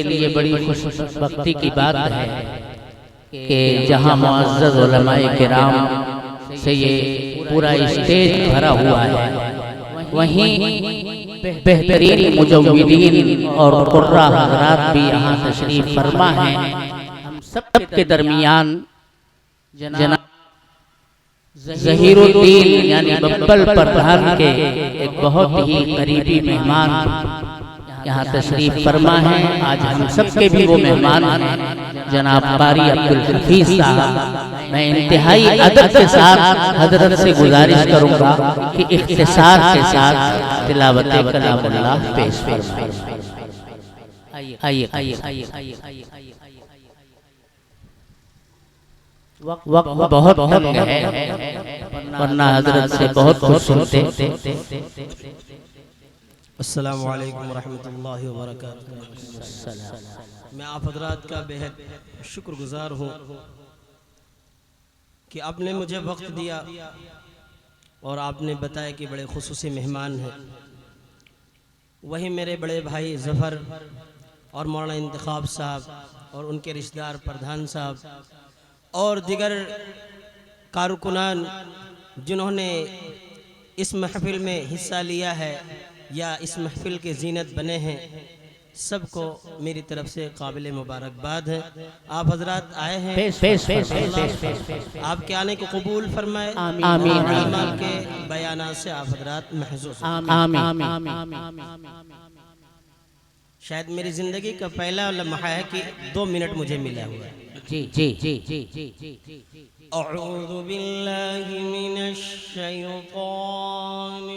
کے لیے بڑی خوش بختی کی بات ہے کہ جہاں معزز علماء کرام سے یہ پورا اسٹیج بھرا ہوا ہے، وہیں بہترین مجودین اور قراء حضرات بھی یہاں تشریف فرما ہیں۔ ہم سب کے درمیان جناب ظہیر الدین یعنی ببل پردھان کے ایک بہت ہی قریبی مہمان یہاں تشریف فرما ہیں۔ آج ہم سب کے بھی وہ مہمان ہیں جناب قاری عبدالحفیظ صاحب۔ میں انتہائی ادب کے ساتھ حضرت سے گزارش کروں گا کہ اختصار کے ساتھ تلاوت کلام اللہ پیش فرمائیں۔ وقت بہت تنگ ہے ورنہ حضرت سے بہت کچھ سنتے۔ السلام علیکم ورحمۃ اللہ وبرکاتہ۔ میں آپ حضرات کا بہت شکر گزار ہوں کہ آپ نے مجھے وقت دیا اور آپ نے بتایا کہ بڑے خصوصی مہمان ہیں۔ وہی میرے بڑے بھائی ظفر اور مولانا انتخاب صاحب اور ان کے رشتہ دار پردھان صاحب اور دیگر کارکنان جنہوں نے اس محفل میں حصہ لیا ہے یا اس محفل کے زینت بنے ہیں، سب کو میری طرف سے قابل مبارکباد ہے۔ آپ حضرات آئے ہیں، آپ کے آنے کو قبول فرمائے، آمین۔ علماء کے بیانات سے آپ حضرات محظوظ ہیں۔ آمین۔ شاید میری زندگی کا پہلا لمحہ ہے کہ 2 منٹ مجھے ملا ہوا ہے۔ اعوذ باللہ من الشیطان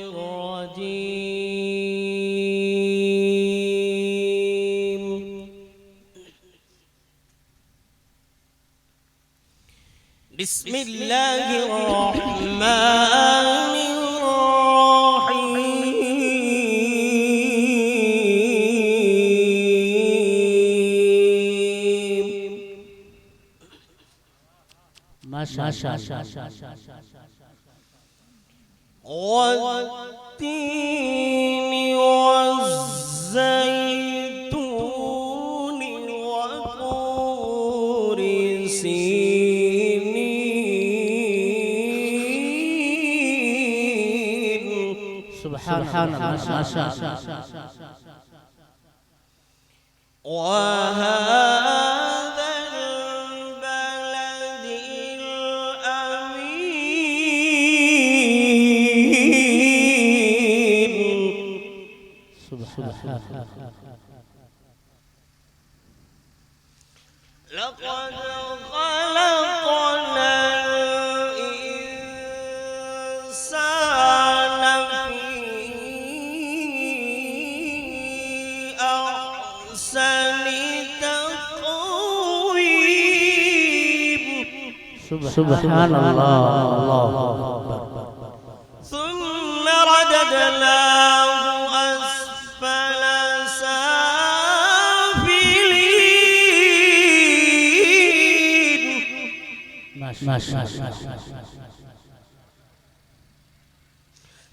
الرجیم، بسم اللہ الرحمن والتين والزيتون وطور سينين سبحان اللہ، ماشاء اللہ۔ وهذا البلد الأمين سبحان اللہ۔ لقد خلقنا الإنسان في أحسن تقويم سبحان اللہ، اللہ اکبر۔ ثم رددناه أسفل سافلين ماشاء اللہ۔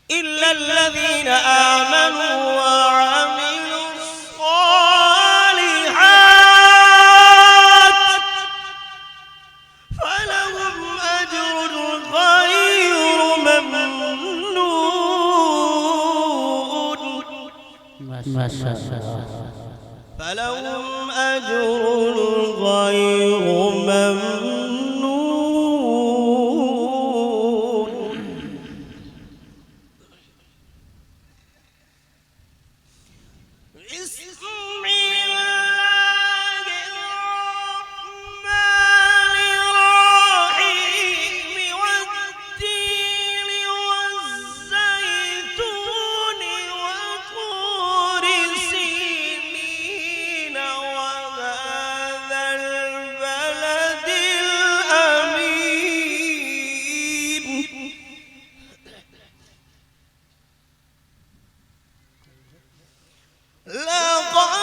إلا الذين آمنوا وعملوا الصالحات فلهم أجر غير ممنون ماشاء اللہ۔ فلهم أجر غير ممنون بسم الله الرحمن الرحيم والتين والزيتون وطور سينين وهذا البلد الأمين لقد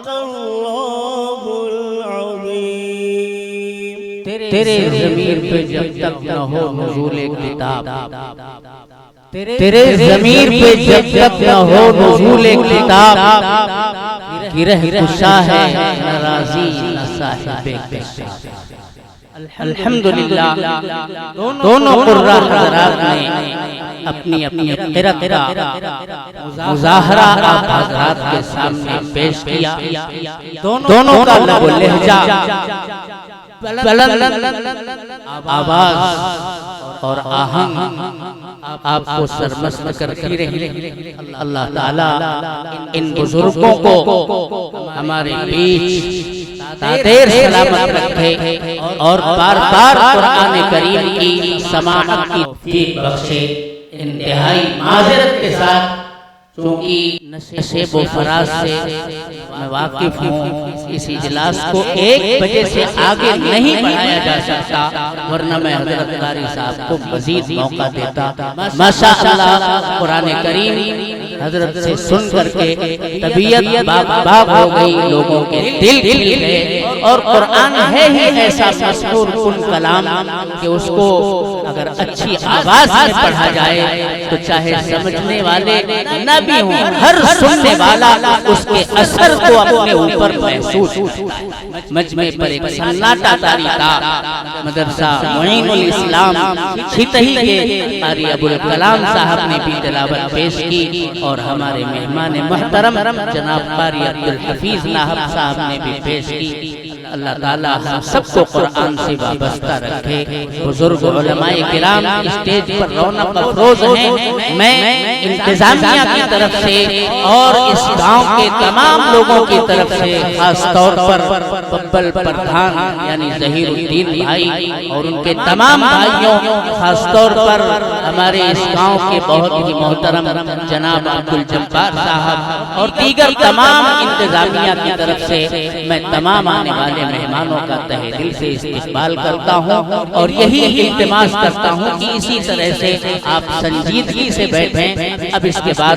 اللہ العظیم۔ تیرے ضمیر پہ جب تک نہ ہو نزول کتاب، تیرے ضمیر پہ جب تک نہ ہو نزول کتاب، گرہ کشا ہے نہ راضی نہ صاحب کشا۔ الحمدللہ دونوں قرآن حضرات نے اپنی اپنی قرأت کا مظاہرہ آپ حضرات کے سامنے پیش کیا۔ دونوں کا لب و لہجہ، آواز اور آہنگ آپ کو سرمست کرتی رہی۔ اللہ تعالیٰ ان بزرگوں کو ہمارے بیچ دیر سلامت رکھے اور بار بار قرآن کریم کی سماعت کی توفیق بخشے۔ انتہائی معذرت کے ساتھ، چونکہ نشیب و فراز سے میں واقف ہوں، اس اجلاس کو 1 بجے سے آگے نہیں بڑھایا جا سکتا، ورنہ میں حضرت قاری صاحب کو مزید موقع دیتا۔ ماشاءاللہ قرآن کریم حضرت سے سن کر کے طبیعت باغ ہو گئی، لوگوں کے دل کھل گئے، اور قرآن ہے ہی ایسا مسحور کن کلام کہ اس کو اگر اچھی آواز میں پڑھا جائے تو چاہے سمجھنے والے نہ بھی ہوں، ہر سننے والا اس کے اثر کو اپنے اوپر محسوس۔ مجمع پر ایک سناٹا طاری تھا۔ مدرسہ معین الاسلام چھتہی کے قاری ابوالکلام صاحب نے بھی تلاوت پیش کی، اور ہمارے مہمان محترم جناب قاری عبدالحفیظ ناہب صاحب نے بھی پیش کی۔ اللہ تعالیٰ ہم سب کو قرآن سے وابستہ رکھے۔ بزرگ علماء کرام اسٹیج پر رونق افروز ہیں۔ میں انتظامیہ کی طرف سے اور اس گاؤں کے تمام لوگوں کی طرف سے، خاص طور پر ببل پردھان یعنی ظہیر الدین بھائی اور ان کے تمام بھائیوں، خاص طور پر ہمارے اس گاؤں کے بہت ہی محترم جناب عبدالجبار صاحب اور دیگر تمام انتظامیہ کی طرف سے میں تمام آنے والے مہمانوں کا تہہ دل سے استقبال کرتا ہوں، اور یہی التماس کرتا ہوں کہ اسی طرح سے آپ سنجیدگی سے بیٹھیں۔ اب اس کے بعد